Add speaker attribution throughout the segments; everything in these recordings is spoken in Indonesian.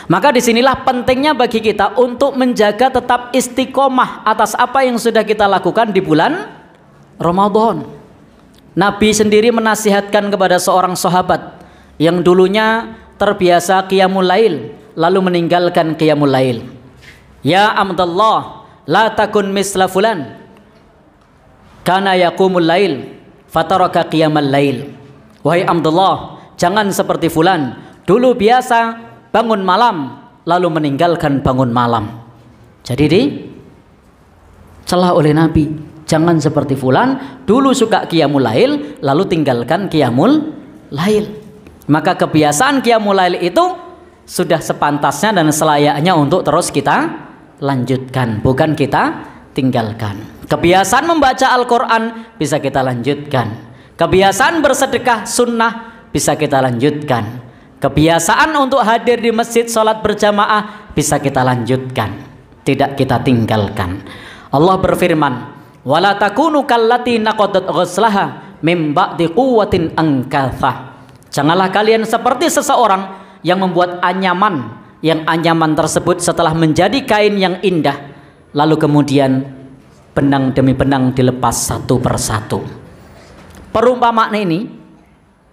Speaker 1: Maka disinilah pentingnya bagi kita untuk menjaga tetap istiqomah atas apa yang sudah kita lakukan di bulan Ramadan. Nabi sendiri menasihatkan kepada seorang sahabat yang dulunya terbiasa qiyamul lail lalu meninggalkan qiyamul lail. Ya Abdullah, la takun misla fulan kana yaqumul lail fataraka qiyamal lail. Wahai Abdullah, jangan seperti fulan, dulu biasa bangun malam lalu meninggalkan bangun malam. Jadi dicela oleh Nabi, jangan seperti fulan, dulu suka qiyamul lail lalu tinggalkan qiyamul lail. Maka kebiasaan qiyamul lail itu sudah sepantasnya dan selayaknya untuk terus kita lanjutkan, bukan kita tinggalkan. Kebiasaan membaca Al-Quran bisa kita lanjutkan. Kebiasaan bersedekah sunnah bisa kita lanjutkan. Kebiasaan untuk hadir di masjid sholat berjamaah bisa kita lanjutkan, tidak kita tinggalkan. Allah berfirman, wala takunu kallati naqadat ghuslaha mim ba'di quwwatin angkathah. Janganlah kalian seperti seseorang yang membuat anyaman, yang anyaman tersebut setelah menjadi kain yang indah lalu kemudian benang demi benang dilepas satu persatu. Perumpamaan ini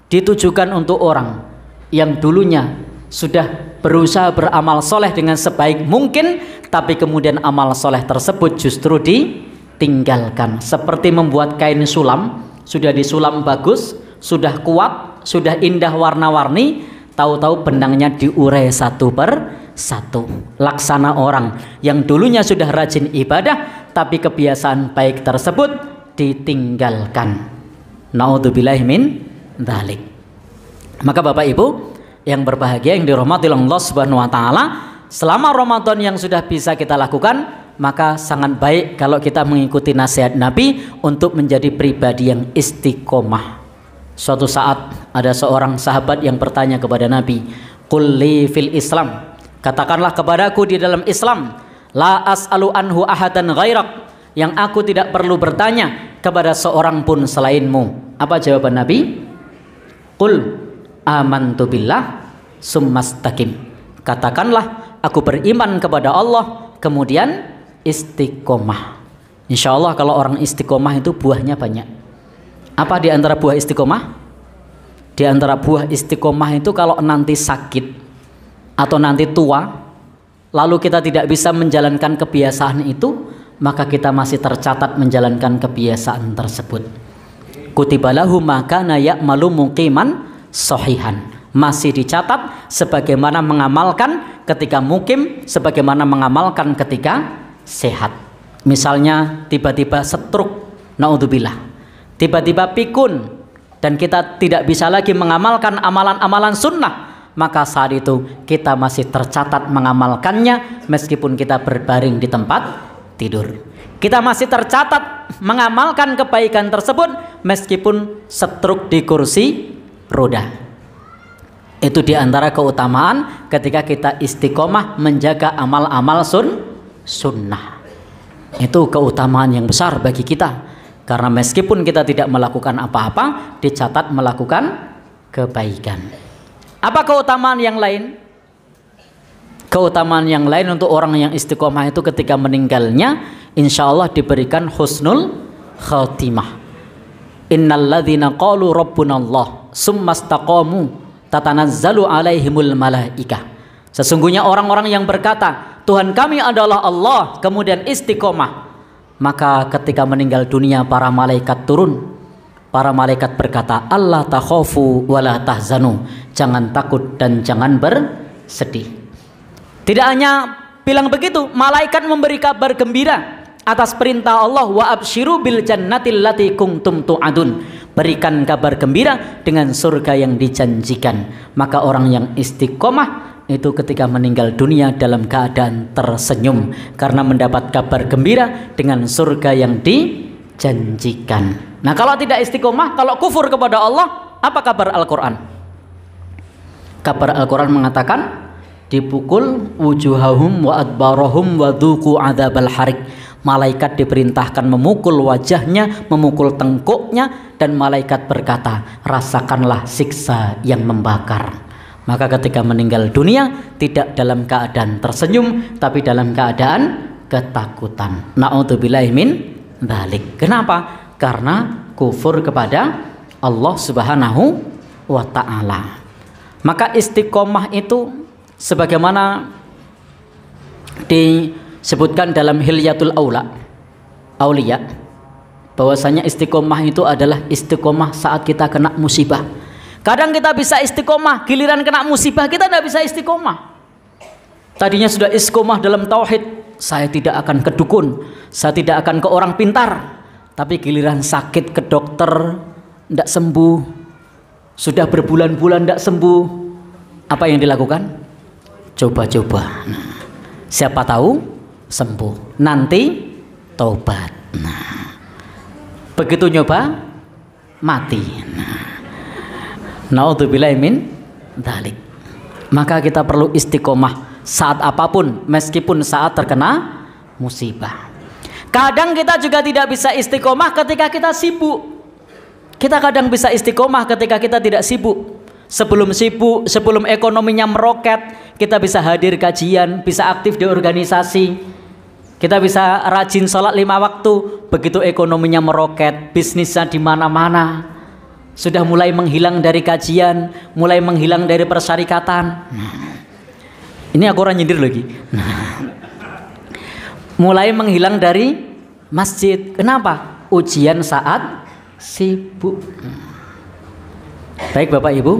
Speaker 1: ditujukan untuk orang yang dulunya sudah berusaha beramal soleh dengan sebaik mungkin, tapi kemudian amal soleh tersebut justru ditinggalkan. Seperti membuat kain sulam, sudah disulam bagus, sudah kuat, sudah indah warna-warni, tahu-tahu benangnya diurai satu per satu. Laksana orang yang dulunya sudah rajin ibadah, tapi kebiasaan baik tersebut ditinggalkan. Naudzubillahi min dzalik. Maka Bapak Ibu yang berbahagia yang dirahmati Allah Subhanahu wa taala, selama Ramadan yang sudah bisa kita lakukan, maka sangat baik kalau kita mengikuti nasihat Nabi untuk menjadi pribadi yang istiqomah. Suatu saat ada seorang sahabat yang bertanya kepada Nabi, "Qul li fil Islam." Katakanlah kepadaku di dalam Islam, la as'alu anhu ahadan ghairak, yang aku tidak perlu bertanya kepada seorang pun selainmu. Apa jawaban Nabi? Qul amantu billah summastaqim. Katakanlah aku beriman kepada Allah, kemudian istiqomah. Insya Allah kalau orang istiqomah itu buahnya banyak. Apa di antara buah istiqomah? Di antara buah istiqomah itu kalau nanti sakit atau nanti tua lalu kita tidak bisa menjalankan kebiasaan itu, maka kita masih tercatat menjalankan kebiasaan tersebut. Kutibalahu makana ya'malu muqiman sahihan, masih dicatat sebagaimana mengamalkan ketika mukim, sebagaimana mengamalkan ketika sehat. Misalnya tiba-tiba stroke, naudzubillah, tiba-tiba pikun, dan kita tidak bisa lagi mengamalkan amalan-amalan sunnah, maka saat itu kita masih tercatat mengamalkannya meskipun kita berbaring di tempat tidur. Kita masih tercatat mengamalkan kebaikan tersebut meskipun stroke di kursi roda. Itu diantara keutamaan ketika kita istiqomah menjaga amal-amal sunnah. Itu keutamaan yang besar bagi kita, karena meskipun kita tidak melakukan apa-apa dicatat melakukan kebaikan. Apa keutamaan yang lain? Keutamaan yang lain untuk orang yang istiqomah itu ketika meninggalnya insya Allah diberikan husnul khatimah. Innalladzina qalu rabbunallah summastaqamu tatanazzalu alaihimul malaikah. Sesungguhnya orang-orang yang berkata Tuhan kami adalah Allah kemudian istiqomah, maka ketika meninggal dunia para malaikat turun. Para malaikat berkata, Allah takhafu wala tahzanu, jangan takut dan jangan bersedih. Tidak hanya bilang begitu, malaikat memberi kabar gembira atas perintah Allah, wa absyiru bil jannatil lati kuntum tu'adun, berikan kabar gembira dengan surga yang dijanjikan. Maka orang yang istiqomah itu ketika meninggal dunia dalam keadaan tersenyum karena mendapat kabar gembira dengan surga yang dijanjikan. Nah, kalau tidak istiqomah, kalau kufur kepada Allah, apa kabar Al-Quran? Kabar Al-Quran mengatakan dipukul wujuhahum wa adbarahum wa dhuku adzabal harik. Malaikat diperintahkan memukul wajahnya, memukul tengkuknya, dan malaikat berkata, rasakanlah siksa yang membakar. Maka ketika meninggal dunia tidak dalam keadaan tersenyum, tapi dalam keadaan ketakutan. Na'udzubillahi min dzalik. Kenapa? Karena kufur kepada Allah Subhanahu wa ta'ala. Maka istiqomah itu sebagaimana disebutkan dalam Hilyatul Auliya, bahwasanya istiqomah itu adalah istiqomah saat kita kena musibah. Kadang kita bisa istiqomah, giliran kena musibah kita tidak bisa istiqomah. Tadinya sudah istiqomah dalam tauhid, saya tidak akan ke dukun, saya tidak akan ke orang pintar, tapi giliran sakit ke dokter tidak sembuh, sudah berbulan-bulan tidak sembuh, apa yang dilakukan? Coba-coba. Nah, siapa tahu sembuh, nanti taubat. Nah, begitu nyoba mati. Na'udzubillahi min dzalik. Maka kita perlu istiqomah saat apapun, meskipun saat terkena musibah. Kadang kita juga tidak bisa istiqomah ketika kita sibuk. Kita kadang bisa istiqomah ketika kita tidak sibuk. Sebelum sibuk, sebelum ekonominya meroket, kita bisa hadir kajian, bisa aktif di organisasi, kita bisa rajin sholat 5 waktu. Begitu ekonominya meroket, bisnisnya di mana-mana, sudah mulai menghilang dari kajian, mulai menghilang dari persyarikatan. Ini aku orang nyindir lagi. Mulai menghilang dari masjid. Kenapa? Ujian saat sibuk. Baik Bapak Ibu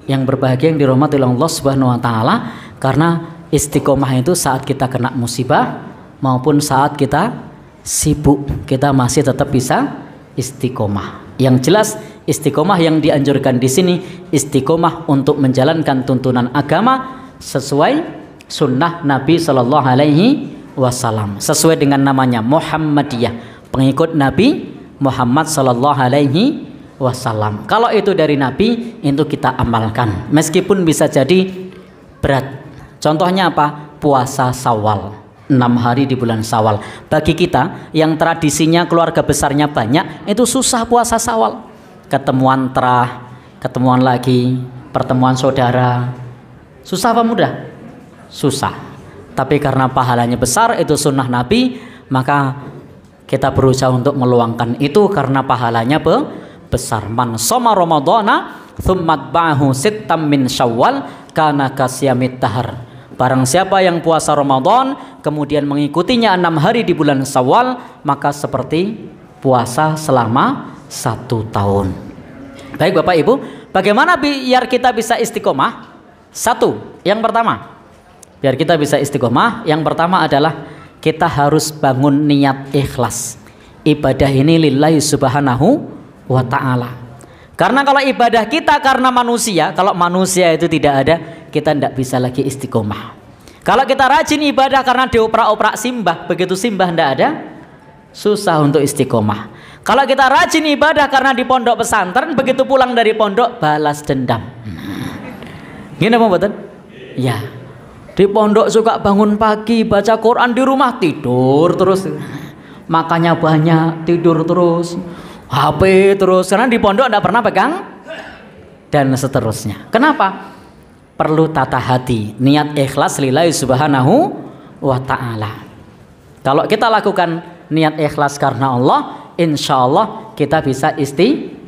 Speaker 1: yang berbahagia, yang dirahmati oleh Allah Subhanahu wa taala, karena istiqomah itu saat kita kena musibah maupun saat kita sibuk, kita masih tetap bisa istiqomah. Yang jelas istiqomah yang dianjurkan di sini istiqomah untuk menjalankan tuntunan agama sesuai sunnah Nabi Shallallahu Alaihi Wasallam, sesuai dengan namanya Muhammadiyah, pengikut Nabi Muhammad Shallallahu Alaihi Wasallam. Kalau itu dari Nabi, itu kita amalkan, meskipun bisa jadi berat. Contohnya apa? Puasa Syawal, 6 hari di bulan Syawal. Bagi kita yang tradisinya keluarga besarnya banyak, itu susah puasa Syawal. Ketemuan terah, ketemuan lagi, pertemuan saudara, susah apa mudah? Susah. Tapi karena pahalanya besar, itu sunnah Nabi, maka kita berusaha untuk meluangkan itu karena pahalanya besar. Man shoma ramadhana tsumma atba'ahu sittam min syawal kana kasyamit dahar. Barang siapa yang puasa Ramadan kemudian mengikutinya 6 hari di bulan Syawal, maka seperti puasa selama 1 tahun. Baik Bapak Ibu, bagaimana biar kita bisa istiqomah? Yang pertama, biar kita bisa istiqomah, yang pertama adalah kita harus bangun niat ikhlas. Ibadah ini lillahi subhanahu wa ta'ala. Karena kalau ibadah kita karena manusia, kalau manusia itu tidak ada, kita tidak bisa lagi istiqomah. Kalau kita rajin ibadah karena dioprak-oprak simbah, begitu simbah tidak ada, susah untuk istiqomah. Kalau kita rajin ibadah karena di pondok pesantren, begitu pulang dari pondok balas dendam. Gini apa betul? Ya, di pondok suka bangun pagi, baca Quran, di rumah tidur terus, makannya banyak, tidur terus, HP terus, karena di pondok tidak pernah pegang, dan seterusnya. Kenapa? Perlu tata hati, niat ikhlas lillahi subhanahu wa ta'ala. Kalau kita lakukan niat ikhlas karena Allah, insya Allah kita bisa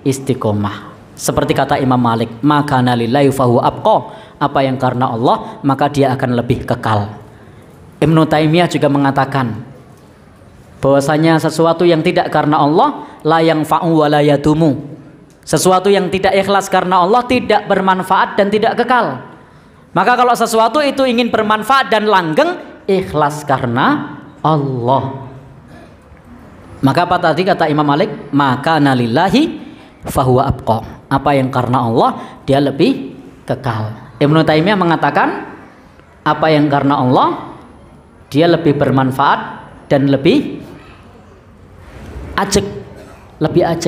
Speaker 1: istiqomah. Seperti kata Imam Malik, maka lillahi fahu abqa, apa yang karena Allah maka dia akan lebih kekal. Ibnu Taimiyah juga mengatakan bahwasanya sesuatu yang tidak karena Allah la yanfa'u wa la yadumu. Sesuatu yang tidak ikhlas karena Allah tidak bermanfaat dan tidak kekal. Maka kalau sesuatu itu ingin bermanfaat dan langgeng, ikhlas karena Allah. Maka apa tadi kata Imam Malik? Maka nalillahi fahuwa abqa. Apa yang karena Allah dia lebih kekal. Ibnu Taimiyah mengatakan apa yang karena Allah dia lebih bermanfaat dan lebih ajek,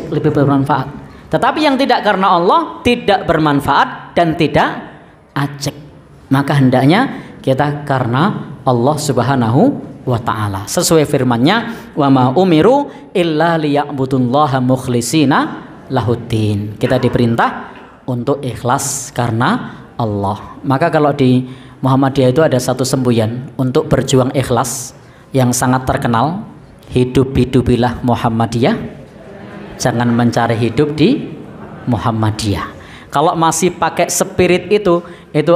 Speaker 1: lebih bermanfaat. Tetapi yang tidak karena Allah tidak bermanfaat dan tidak ajek. Maka hendaknya kita karena Allah Subhanahu wa ta'ala. Sesuai firman-Nya, wa ma umiru illa liya'budullaha mukhlishina lahuddin. Kita diperintah untuk ikhlas karena Allah. Maka kalau di Muhammadiyah itu ada satu semboyan untuk berjuang ikhlas yang sangat terkenal, hidup-hidupilah Muhammadiyah, jangan mencari hidup di Muhammadiyah. Kalau masih pakai spirit itu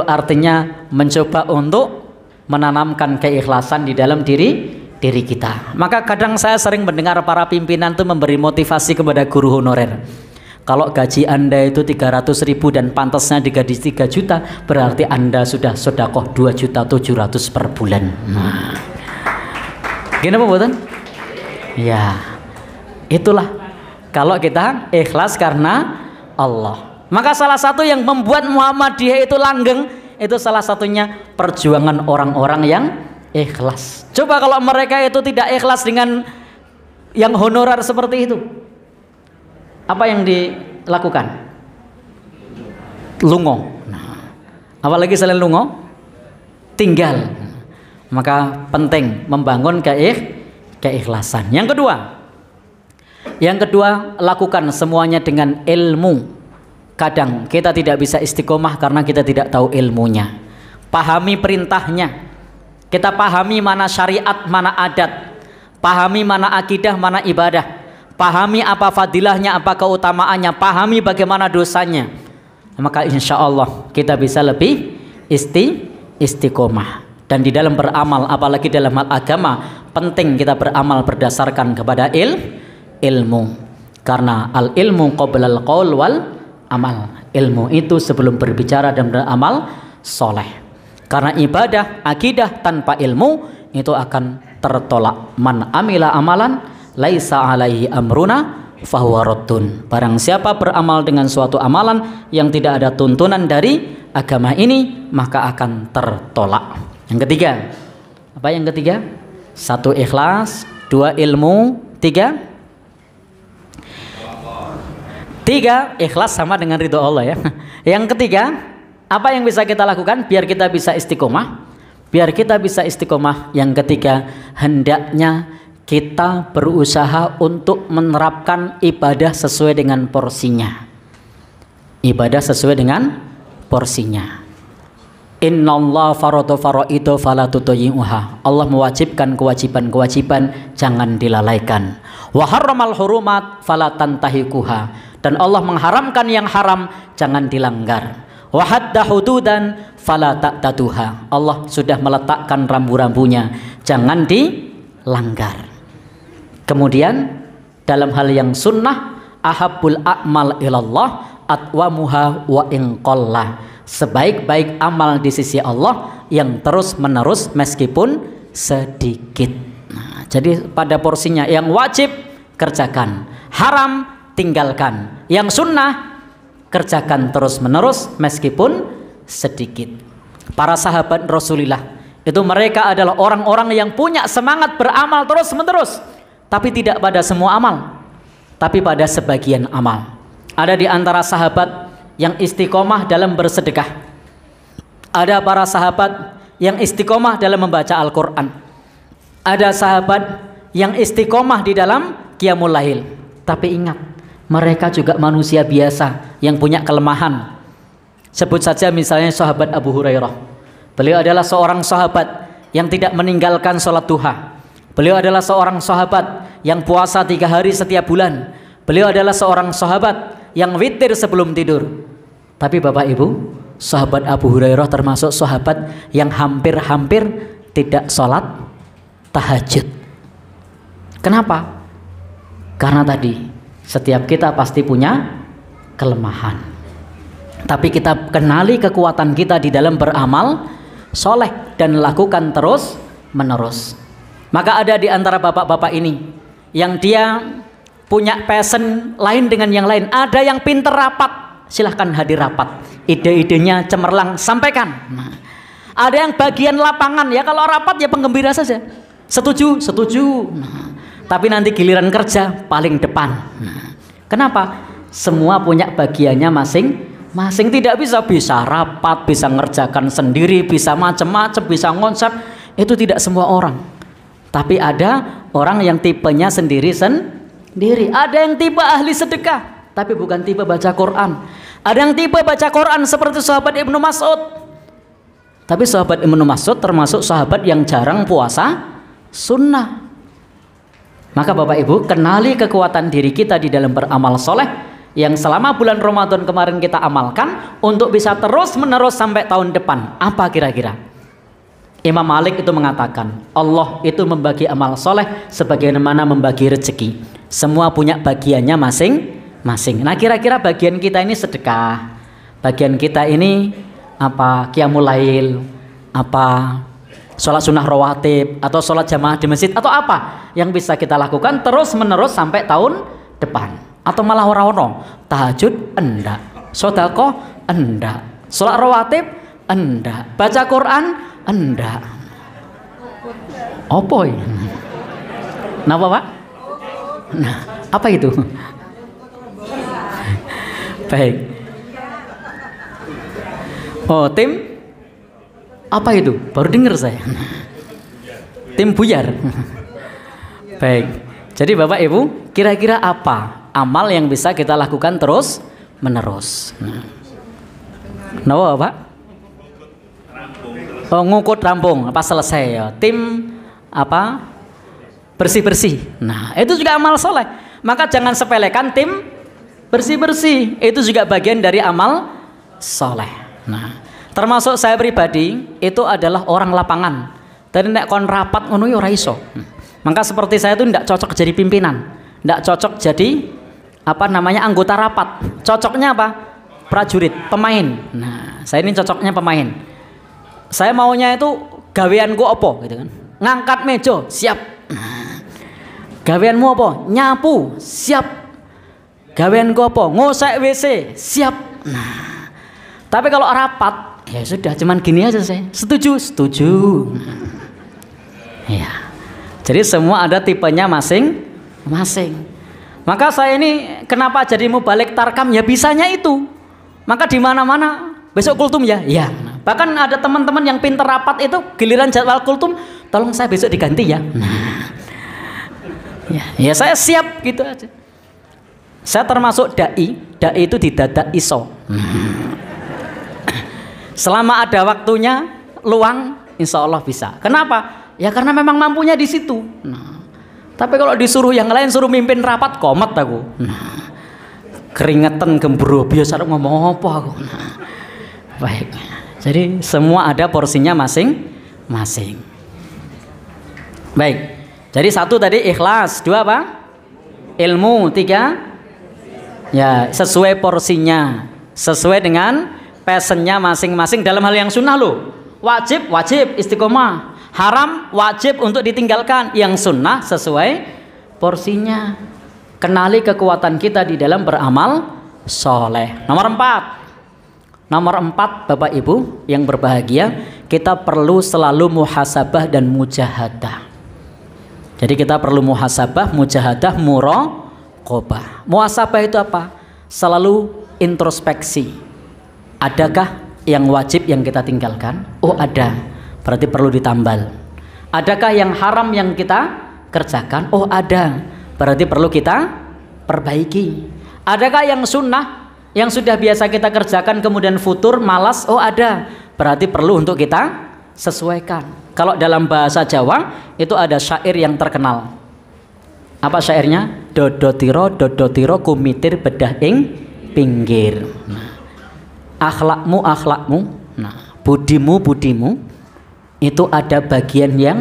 Speaker 1: artinya mencoba untuk menanamkan keikhlasan di dalam diri kita. Maka kadang saya sering mendengar para pimpinan itu memberi motivasi kepada guru honorer. Kalau gaji Anda itu 300.000 dan pantasnya digaji 3 juta, berarti Anda sudah sedekah 2.700.000 per bulan. Nah, gini apa buatan? Ya, itulah kalau kita ikhlas karena Allah. Maka salah satu yang membuat Muhammadiyah itu langgeng, itu salah satunya perjuangan orang-orang yang ikhlas. Coba kalau mereka itu tidak ikhlas dengan yang honorer seperti itu, apa yang dilakukan? Lungo. Nah, apalagi selain lungo, tinggal. Maka penting membangun keikhlasan. Yang kedua, lakukan semuanya dengan ilmu. Kadang kita tidak bisa istiqomah karena kita tidak tahu ilmunya. Pahami perintahnya. Kita pahami mana syariat, mana adat. Pahami mana akidah, mana ibadah. Pahami apa fadilahnya, apa keutamaannya, pahami bagaimana dosanya. Maka insya Allah kita bisa lebih istiqomah. Dan di dalam beramal, apalagi dalam hal agama, penting kita beramal berdasarkan kepada ilmu. Karena al ilmu qabla al qaul wal amal. Ilmu itu sebelum berbicara dan beramal soleh. Karena ibadah, akidah tanpa ilmu itu akan tertolak. Man amila amalan laisa alaihi amruna fahuwa raddun. Barang siapa beramal dengan suatu amalan yang tidak ada tuntunan dari agama ini, maka akan tertolak. Yang ketiga, apa yang ketiga? 1 ikhlas, 2 ilmu, 3 ikhlas sama dengan ridho Allah ya. Yang ketiga, apa yang bisa kita lakukan biar kita bisa istiqomah? Biar kita bisa istiqomah, yang ketiga, hendaknya kita berusaha untuk menerapkan ibadah sesuai dengan porsinya. Ibadah sesuai dengan porsinya. Innallaha farada faraidu fala tutayyi'uha. Allah mewajibkan kewajiban-kewajiban, jangan dilalaikan. Wa harramal hurumat fala tantahikuha. Dan Allah mengharamkan yang haram, jangan dilanggar. Wa hadda hududan fala ta'taduha. Allah sudah meletakkan rambu-rambunya, jangan dilanggar. Kemudian dalam hal yang sunnah, ahabbul a'mal ilallah atwamuha wa in qalla. Sebaik-baik amal di sisi Allah yang terus menerus meskipun sedikit. Nah, jadi pada porsinya, yang wajib kerjakan, haram tinggalkan, yang sunnah kerjakan terus menerus meskipun sedikit. Para sahabat Rasulullah itu mereka adalah orang-orang yang punya semangat beramal terus menerus, tapi tidak pada semua amal, tapi pada sebagian amal. Ada di antara sahabat yang istiqomah dalam bersedekah. Ada para sahabat yang istiqomah dalam membaca Al-Quran. Ada sahabat yang istiqomah di dalam qiyamul lail. Tapi ingat, mereka juga manusia biasa yang punya kelemahan. Sebut saja misalnya sahabat Abu Hurairah. Beliau adalah seorang sahabat yang tidak meninggalkan sholat duha. Beliau adalah seorang sahabat yang puasa 3 hari setiap bulan. Beliau adalah seorang sahabat yang witir sebelum tidur. Tapi Bapak Ibu, sahabat Abu Hurairah termasuk sahabat yang hampir-hampir tidak sholat tahajud. Kenapa? Karena tadi setiap kita pasti punya kelemahan, tapi kita kenali kekuatan kita di dalam beramal soleh dan lakukan terus menerus. Maka ada di antara bapak-bapak ini yang dia punya passion lain dengan yang lain. Ada yang pinter rapat, silahkan hadir rapat, ide-idenya cemerlang, sampaikan. Nah, ada yang bagian lapangan, ya kalau rapat ya penggembira saja, setuju. Nah, tapi nanti giliran kerja paling depan. Nah, kenapa? Semua punya bagiannya masing-masing. Tidak bisa rapat, bisa ngerjakan sendiri, bisa macam-macam, bisa konsep. Itu tidak semua orang. Tapi ada orang yang tipenya sendiri. Ada yang tipe ahli sedekah, tapi bukan tipe baca Quran. Ada yang tipe baca Quran seperti sahabat Ibnu Mas'ud. Tapi sahabat Ibnu Mas'ud termasuk sahabat yang jarang puasa sunnah. Maka Bapak Ibu, kenali kekuatan diri kita di dalam beramal soleh yang selama bulan Ramadan kemarin kita amalkan untuk bisa terus menerus sampai tahun depan. Apa kira-kira? Imam Malik itu mengatakan, Allah itu membagi amal soleh sebagaimana membagi rezeki. Semua punya bagiannya masing-masing. Nah, kira-kira bagian kita ini sedekah, bagian kita ini apa? Qiyamul lail, apa? Sholat sunnah rawatib, atau sholat jamaah di masjid, atau apa yang bisa kita lakukan terus menerus sampai tahun depan. Atau malah orang-orang tahajud enggak, sedekah enggak, sholat rawatib enggak, baca Quran enggak. Apa ya? Napa Pak? Nah, apa itu? Baik. Oh, tim apa itu? Baru dengar saya. Tim buyar. Baik. Jadi Bapak Ibu, kira-kira apa amal yang bisa kita lakukan terus menerus? Nah, Pak? Oh, ngukut rampung pas selesai ya. Tim apa? Bersih-bersih. Nah, itu juga amal soleh. Maka jangan sepelekan tim bersih-bersih. Itu juga bagian dari amal soleh. Nah, termasuk saya pribadi itu adalah orang lapangan. Tadi nek kon rapat ngono ora iso. Maka seperti saya itu tidak cocok jadi pimpinan, tidak cocok jadi apa namanya anggota rapat. Cocoknya apa? Prajurit, pemain. Nah, saya ini cocoknya pemain. Saya maunya itu gaweanku apa gitu kan. Ngangkat meja, siap. Gaweanmu apa? Nyapu, siap. Gaweanku apa? Ngosek WC, siap. Nah, tapi kalau rapat ya sudah, cuman gini aja saya. Setuju, setuju. Ya. Jadi semua ada tipenya masing-masing. Maka saya ini kenapa jadi mubalik tarkam ya bisanya itu. Maka di mana-mana besok kultum ya. Ya. Bahkan ada teman-teman yang pinter rapat itu giliran jadwal kultum, tolong saya besok diganti ya. Nah. Ya saya siap gitu aja. Saya termasuk dai itu didadak iso. Selama ada waktunya luang, insya Allah bisa. Kenapa? Ya karena memang mampunya di situ. Nah, tapi kalau disuruh yang lain suruh mimpin rapat, komat aku. Nah, keringetan gembro, biasa ngomong apa aku. Nah, baik. Jadi semua ada porsinya masing-masing. Baik. Jadi satu tadi ikhlas, dua apa? Ilmu, tiga ya sesuai porsinya, sesuai dengan passionnya masing-masing dalam hal yang sunnah loh. Wajib istiqomah, haram wajib untuk ditinggalkan, yang sunnah sesuai porsinya. Kenali kekuatan kita di dalam beramal soleh. Nomor 4 Bapak Ibu yang berbahagia, kita perlu selalu muhasabah dan mujahadah. Jadi kita perlu muhasabah, mujahadah, muraqabah. Muhasabah itu apa? Selalu introspeksi. Adakah yang wajib yang kita tinggalkan? Oh ada, berarti perlu ditambal. Adakah yang haram yang kita kerjakan? Oh ada, berarti perlu kita perbaiki. Adakah yang sunnah yang sudah biasa kita kerjakan kemudian futur, malas? Oh ada, berarti perlu untuk kita sesuaikan. Kalau dalam bahasa Jawa itu ada syair yang terkenal. Apa syairnya? Dodotiro kumitir bedah ing pinggir. Nah, akhlakmu, nah, budimu itu ada bagian yang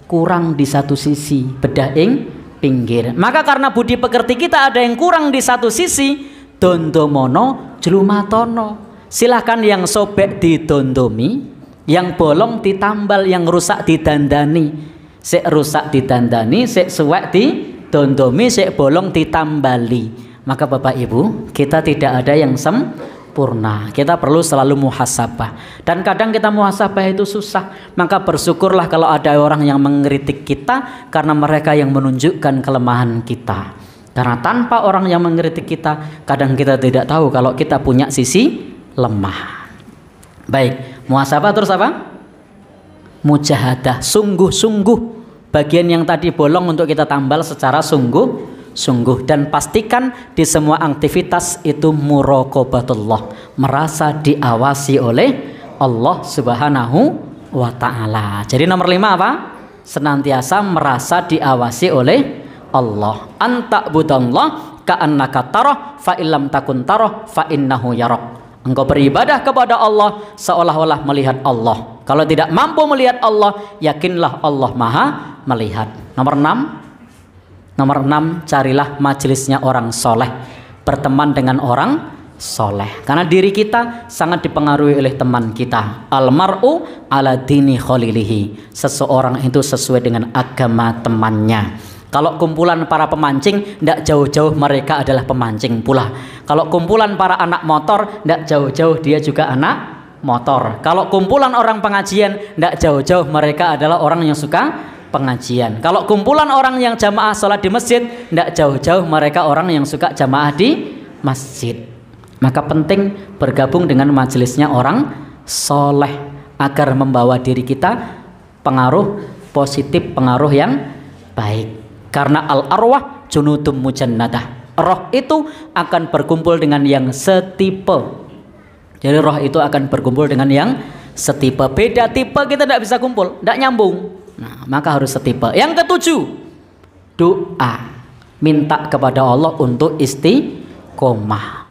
Speaker 1: kurang di satu sisi, bedah ing pinggir. Maka karena budi pekerti kita ada yang kurang di satu sisi, dondomono jelumatono. Silahkan yang sobek didondomi, yang bolong ditambal, yang rusak didandani. Sek rusak didandani, sek suwek didondomi, sek bolong ditambali. Maka Bapak Ibu, kita tidak ada yang sempurna. Kita perlu selalu muhasabah. Dan kadang kita muhasabah itu susah. Maka bersyukurlah kalau ada orang yang mengkritik kita, karena mereka yang menunjukkan kelemahan kita. Karena tanpa orang yang mengkritik kita, kadang kita tidak tahu kalau kita punya sisi lemah. Baik, muhasabah terus apa? Mujahadah, sungguh-sungguh. Bagian yang tadi bolong untuk kita tambal secara sungguh. sungguh-sungguh dan pastikan di semua aktivitas itu muraqabatullah, merasa diawasi oleh Allah Subhanahu wa taala. Jadi nomor 5 apa? Senantiasa merasa diawasi oleh Allah. Anta'budallah ka'annaka tarah fa illam takun tarah fa innahu yarak. Engkau beribadah kepada Allah seolah-olah melihat Allah. Kalau tidak mampu melihat Allah, yakinlah Allah Maha melihat. Nomor 6. Nomor 6, carilah majelisnya orang soleh. Berteman dengan orang soleh. Karena diri kita sangat dipengaruhi oleh teman kita. Almar'u ala dini khalilihi. Seseorang itu sesuai dengan agama temannya. Kalau kumpulan para pemancing, tidak jauh-jauh mereka adalah pemancing pula. Kalau kumpulan para anak motor, tidak jauh-jauh dia juga anak motor. Kalau kumpulan orang pengajian, tidak jauh-jauh mereka adalah orang yang suka pengajian. Kalau kumpulan orang yang jamaah sholat di masjid, tidak jauh-jauh mereka orang yang suka jamaah di masjid. Maka penting bergabung dengan majelisnya orang soleh agar membawa diri kita pengaruh positif, pengaruh yang baik. Karena al-arwah junudum mujannadah. Roh itu akan berkumpul dengan yang setipe. Jadi roh itu akan berkumpul dengan yang setipe. Beda tipe kita tidak bisa kumpul, tidak nyambung. Nah, maka harus setipe. Yang ketujuh, doa. Minta kepada Allah untuk istiqomah.